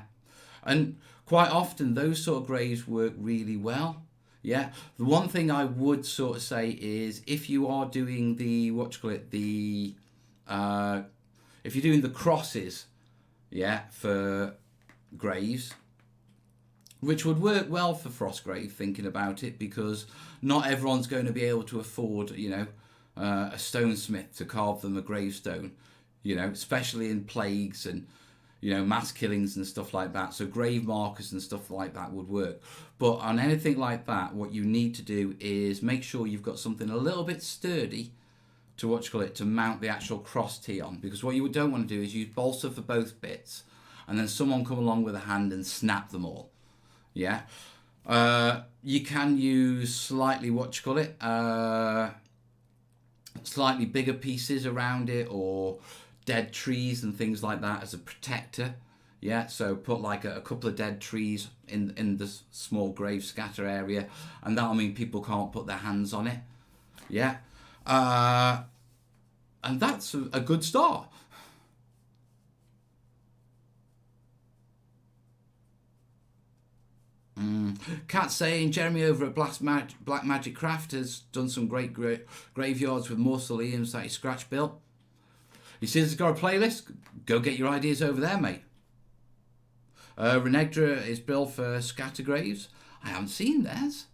And quite often those sort of graves work really well, yeah? The one thing I would sort of say is if you are doing the, if you're doing the crosses, yeah, for graves, which would work well for Frostgrave, thinking about it, because not everyone's going to be able to afford, a stonesmith to carve them a gravestone, especially in plagues and, mass killings and stuff like that. So grave markers and stuff like that would work. But on anything like that, what you need to do is make sure you've got something a little bit sturdy to, to mount the actual cross tee on. Because what you don't want to do is use balsa for both bits, and then someone come along with a hand and snap them all. Yeah, you can use slightly slightly bigger pieces around it, or dead trees and things like that as a protector. Yeah, so put like a couple of dead trees in the small grave scatter area, and that'll mean people can't put their hands on it. Yeah, and that's a good start. Cat saying Jeremy over at Black Magic Craft has done some great graveyards with mausoleums that he scratch built. He says he's got a playlist. Go get your ideas over there, mate. Renegdra is built for scatter graves. I haven't seen theirs.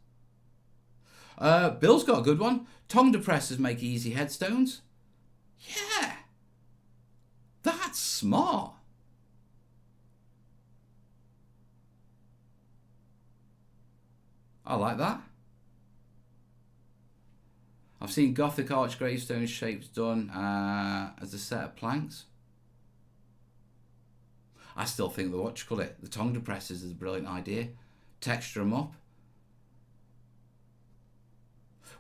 Bill's got a good one. Tongue depressors make easy headstones. Yeah, that's smart. I like that. I've seen Gothic arch gravestone shapes done as a set of planks. I still think the tongue depressors is a brilliant idea. Texture them up.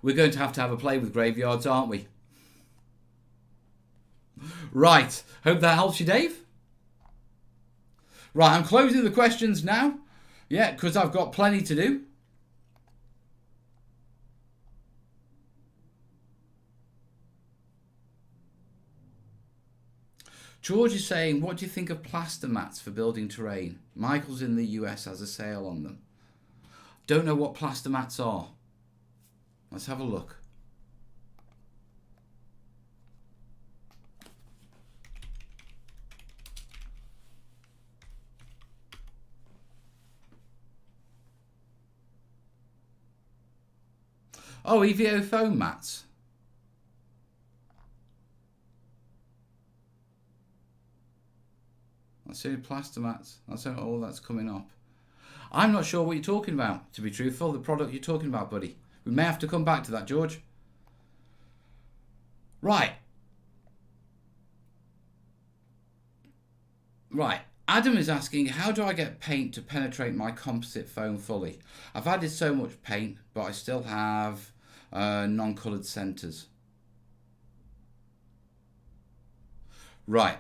We're going to have a play with graveyards, aren't we? Right. Hope that helps you, Dave. Right, I'm closing the questions now. Yeah, because I've got plenty to do. George is saying, what do you think of plaster mats for building terrain? Michael's in the US has a sale on them. Don't know what plaster mats are. Let's have a look. Oh, EVO foam mats. That's it, plaster mats. That's all that's coming up. I'm not sure what you're talking about, to be truthful, the product you're talking about, buddy. We may have to come back to that, George. Right. Adam is asking, how do I get paint to penetrate my composite foam fully? I've added so much paint, but I still have non-coloured centres. Right.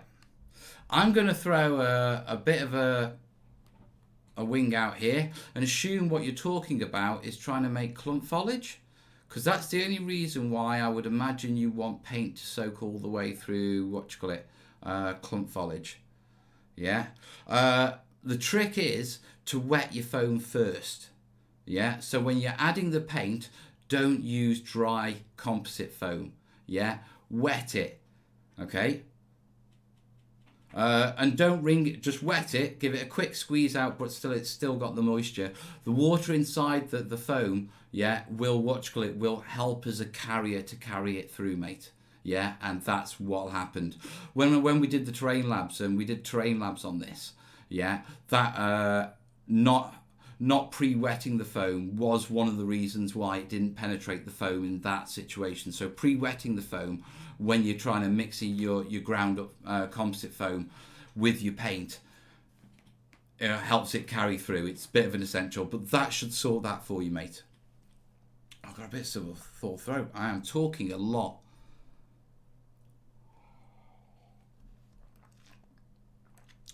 I'm going to throw a bit of a wing out here and assume what you're talking about is trying to make clump foliage, because that's the only reason why I would imagine you want paint to soak all the way through clump foliage. Yeah. The trick is to wet your foam first. Yeah. So when you're adding the paint, don't use dry composite foam. Yeah. Wet it. Okay. And don't wring it, just wet it, give it a quick squeeze out, but it's still got the moisture. The water inside the foam, yeah, will help as a carrier to carry it through, mate. Yeah, and that's what happened. When we did the terrain labs, and we did terrain labs on this, yeah, that not pre-wetting the foam was one of the reasons why it didn't penetrate the foam in that situation. So pre-wetting the foam when you're trying to mix in your ground up composite foam with your paint helps it carry through. It's a bit of an essential, but that should sort that for you, mate. I've got a bit of a sore throat. I am talking a lot.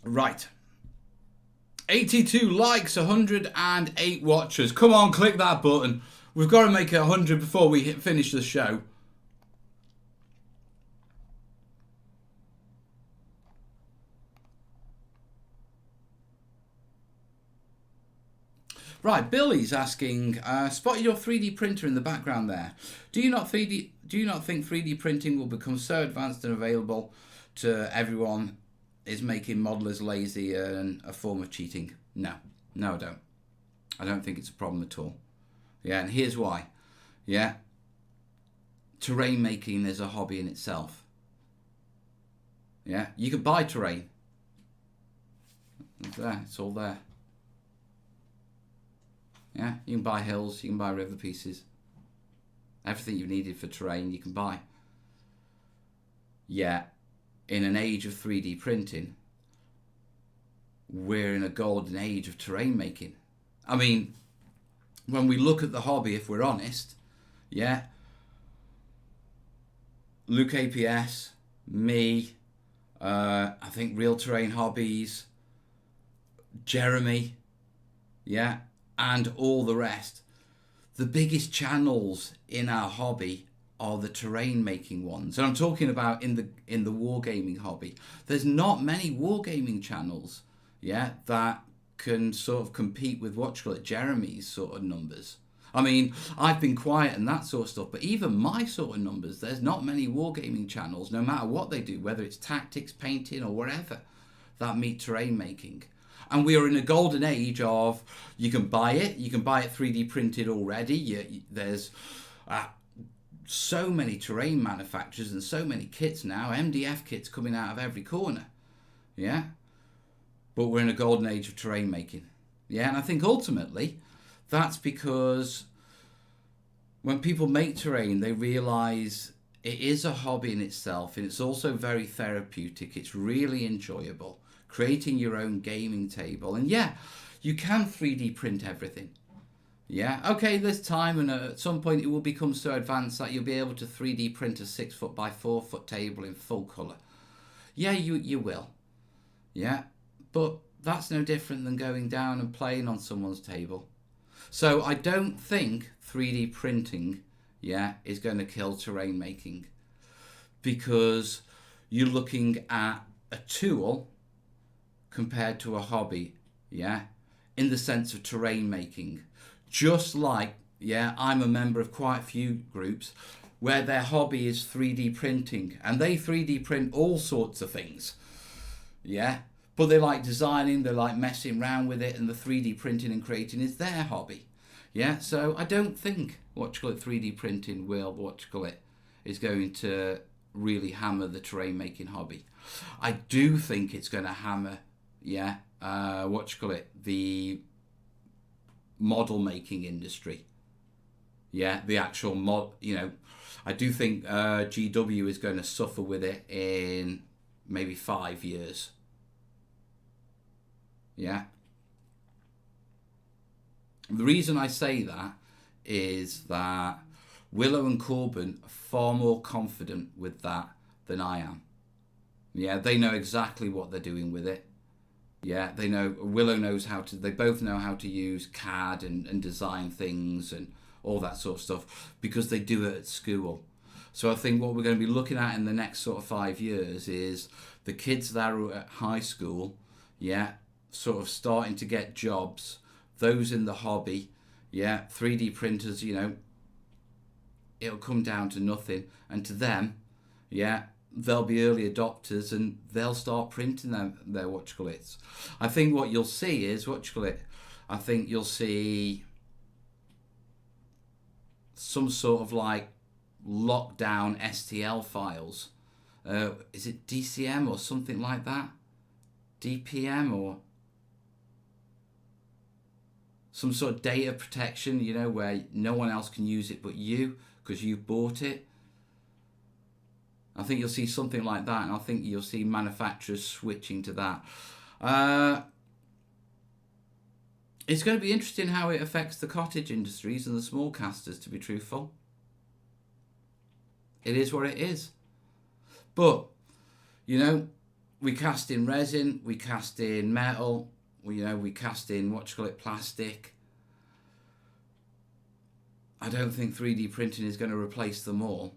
Right. 82 likes, 108 watchers. Come on, click that button. We've got to make it 100 before we finish the show. Right, Billy's asking, spotted your 3D printer in the background there. Do you not think 3D printing will become so advanced and available to everyone is making modelers lazy and a form of cheating? No, I don't. I don't think it's a problem at all. Yeah, and here's why. Yeah, terrain making is a hobby in itself. Yeah, you can buy terrain. It's there, it's all there. Yeah, you can buy hills, you can buy river pieces. Everything you needed for terrain you can buy. Yeah, in an age of 3D printing, we're in a golden age of terrain making. I mean, when we look at the hobby, if we're honest, yeah, Luke APS, me, I think Real Terrain Hobbies, Jeremy, yeah, and all the rest. The biggest channels in our hobby are the terrain making ones. And I'm talking about in the wargaming hobby. There's not many wargaming channels, yeah, that can sort of compete with Jeremy's sort of numbers. I mean, I've been quiet and that sort of stuff, but even my sort of numbers, there's not many wargaming channels, no matter what they do, whether it's tactics, painting, or whatever, that meet terrain making. And we are in a golden age of you can buy it 3D printed already. There's so many terrain manufacturers and so many kits now, MDF kits coming out of every corner. Yeah. But we're in a golden age of terrain making. Yeah, and I think ultimately that's because when people make terrain, they realise it is a hobby in itself, and it's also very therapeutic. It's really enjoyable. Creating your own gaming table. And yeah, you can 3D print everything. Yeah, okay, there's time, and at some point it will become so advanced that you'll be able to 3D print a 6 foot by 4 foot table in full colour. Yeah, you will. Yeah, but that's no different than going down and playing on someone's table. So I don't think 3D printing, yeah, is going to kill terrain making, because you're looking at a tool compared to a hobby, yeah, in the sense of terrain making. Just like, yeah, I'm a member of quite a few groups where their hobby is 3D printing, and they 3D print all sorts of things, yeah, but they like designing, they like messing around with it, and the 3D printing and creating is their hobby, yeah. So I don't think 3D printing is going to really hammer the terrain making hobby. I do think it's going to hammer, yeah, the model making industry. Yeah, the actual mod, I do think GW is going to suffer with it in maybe 5 years. Yeah. The reason I say that is that Willow and Corbin are far more confident with that than I am. Yeah, they know exactly what they're doing with it. Yeah, they know, Willow knows how to, they both know how to use CAD and design things and all that sort of stuff because they do it at school. So I think what we're going to be looking at in the next sort of 5 years is the kids that are at high school, yeah, sort of starting to get jobs, those in the hobby, yeah, 3D printers, you know, it'll come down to nothing. And to them, yeah, they'll be early adopters and they'll start printing their what-you-call-its. I think what you'll see is, what-you-call-it, I think you'll see some sort of like lockdown STL files. Is it DCM or something like that? DPM or some sort of data protection, you know, where no one else can use it but you because you bought it. I think you'll see something like that, and I think you'll see manufacturers switching to that. It's going to be interesting how it affects the cottage industries and the small casters, to be truthful. It is what it is. But, you know, we cast in resin, we cast in metal, we cast in, plastic. I don't think 3D printing is going to replace them all.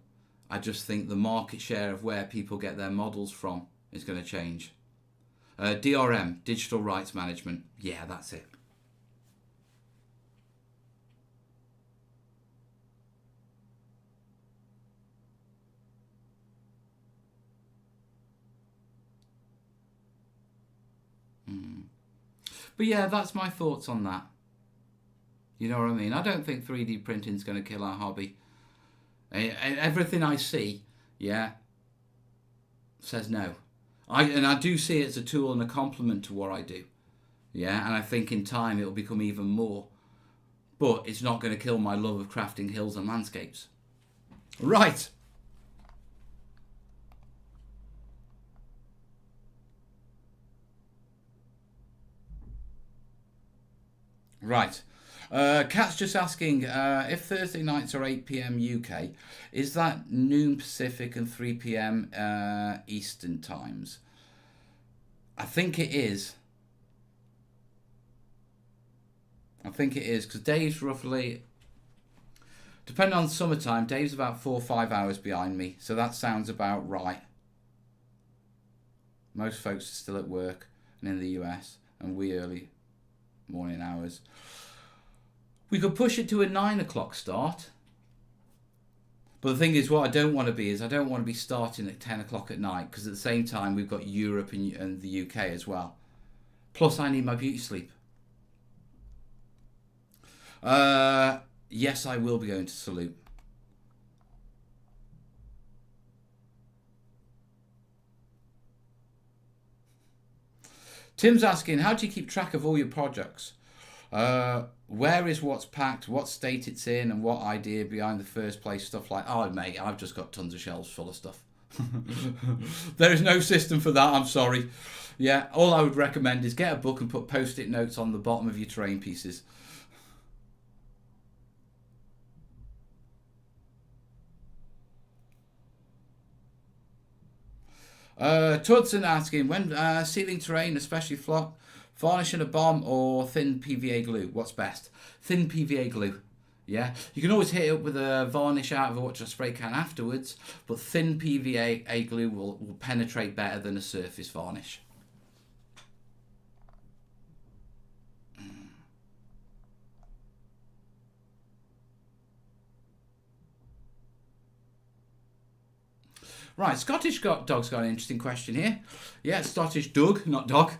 I just think the market share of where people get their models from is going to change. DRM, Digital Rights Management. Yeah, that's it. But yeah, that's my thoughts on that. You know what I mean? I don't think 3D printing is going to kill our hobby. Everything I see, yeah, says no. I do see it as a tool and a complement to what I do. Yeah, and I think in time it'll become even more. But it's not going to kill my love of crafting hills and landscapes. Right. Right. Kat's just asking, if Thursday nights are 8 p.m. UK, is that noon Pacific and 3 p.m. Eastern times? I think it is. Because Dave's roughly, depending on summertime, Dave's about 4 or 5 hours behind me. So that sounds about right. Most folks are still at work and in the US, and we early morning hours. We could push it to a 9 o'clock start. But the thing is, what I don't want to be is I don't want to be starting at 10 o'clock at night, because at the same time we've got Europe and the UK as well. Plus I need my beauty sleep. Yes, I will be going to Salute. Tim's asking, how do you keep track of all your projects? Where is what's packed, what state it's in, and what idea behind the first place, stuff like, oh mate, I've just got tons of shelves full of stuff. There is no system for that, I'm sorry. Yeah, all I would recommend is get a book and put post-it notes on the bottom of your terrain pieces. Tudson asking, when sealing terrain, especially flock, varnishing a bomb or thin PVA glue, what's best? Thin PVA glue. Yeah, you can always hit it up with a varnish out of a spray can afterwards, but thin PVA glue will penetrate better than a surface varnish. Right, Scottish Dog's got an interesting question here. Yeah, Scottish Doug, not dog.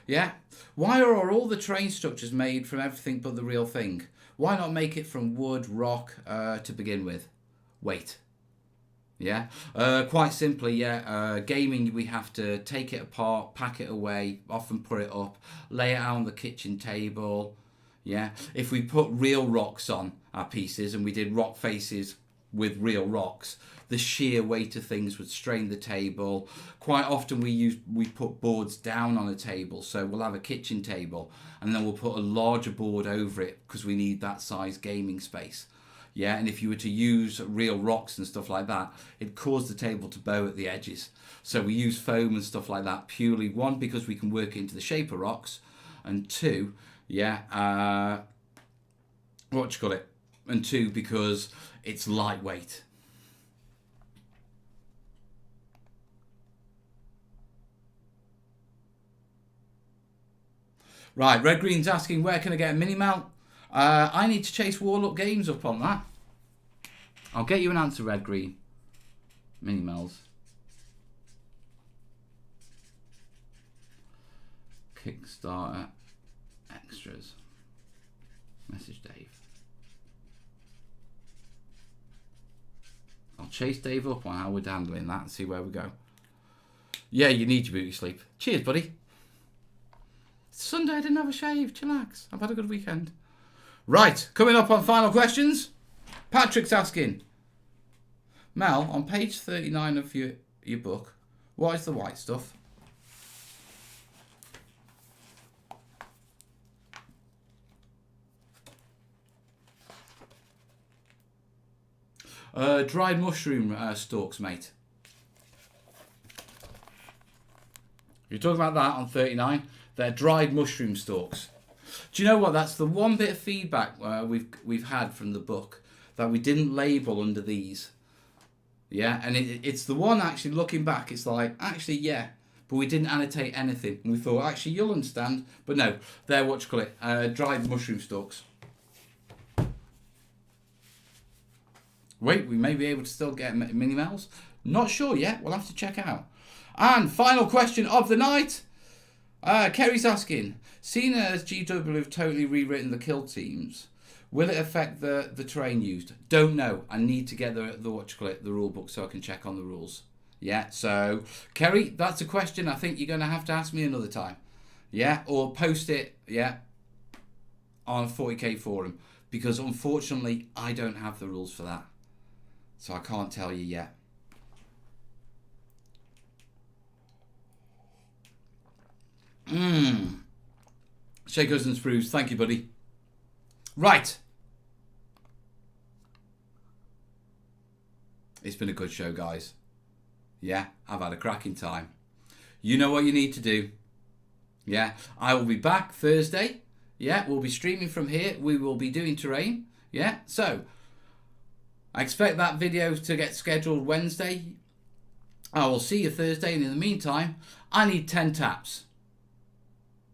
Yeah. Why are all the terrain structures made from everything but the real thing? Why not make it from wood, rock to begin with? Weight. Yeah. Quite simply, yeah. Gaming, we have to take it apart, pack it away, often put it up, lay it out on the kitchen table. Yeah. If we put real rocks on our pieces and we did rock faces with real rocks, the sheer weight of things would strain the table. Quite often we put boards down on a table, so we'll have a kitchen table and then we'll put a larger board over it because we need that size gaming space. Yeah, and if you were to use real rocks and stuff like that, it'd cause the table to bow at the edges. So we use foam and stuff like that purely, one, because we can work into the shape of rocks, and two, and two, because it's lightweight. Right, Red Green's asking, where can I get a mini mount? I need to chase Warlock Games up on that. I'll get you an answer, Red Green. Mini Mel's. Kickstarter extras. Message Dave. I'll chase Dave up on how we're handling that and see where we go. Yeah, you need your beauty sleep. Cheers, buddy. It's Sunday, I didn't have a shave. Chillax. I've had a good weekend. Right, coming up on final questions. Patrick's asking, Mel, on page 39 of your book, what is the white stuff? Dried mushroom stalks, mate. You're talking about that on 39? They're dried mushroom stalks. Do you know what? That's the one bit of feedback we've had from the book, that we didn't label under these. Yeah, and it's the one, actually, looking back, it's like, actually, yeah, but we didn't annotate anything. And we thought, actually, you'll understand. But no, they're, dried mushroom stalks. Wait, we may be able to still get mini Mels. Not sure yet. We'll have to check out. And final question of the night. Kerry's asking, seeing as GW have totally rewritten the kill teams, will it affect the terrain used? Don't know. I need to get the rule book so I can check on the rules. Yeah, so Kerry, that's a question I think you're going to have to ask me another time. Yeah, or post it, yeah, on a 40k forum, because unfortunately I don't have the rules for that. So I can't tell you yet. Shakers and Sprues, thank you, buddy. Right. It's been a good show, guys. Yeah, I've had a cracking time. You know what you need to do. Yeah, I will be back Thursday. Yeah, we'll be streaming from here. We will be doing terrain. Yeah, so I expect that video to get scheduled Wednesday. I will see you Thursday, and in the meantime, I need 10 taps.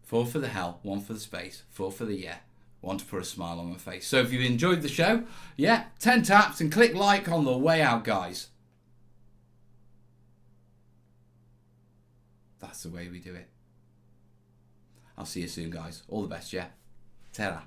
4 for the hell, 1 for the space, 4 for the yeah, 1 to put a smile on my face. So if you enjoyed the show, yeah, 10 taps and click like on the way out, guys. That's the way we do it. I'll see you soon, guys. All the best, yeah? Ta-ra.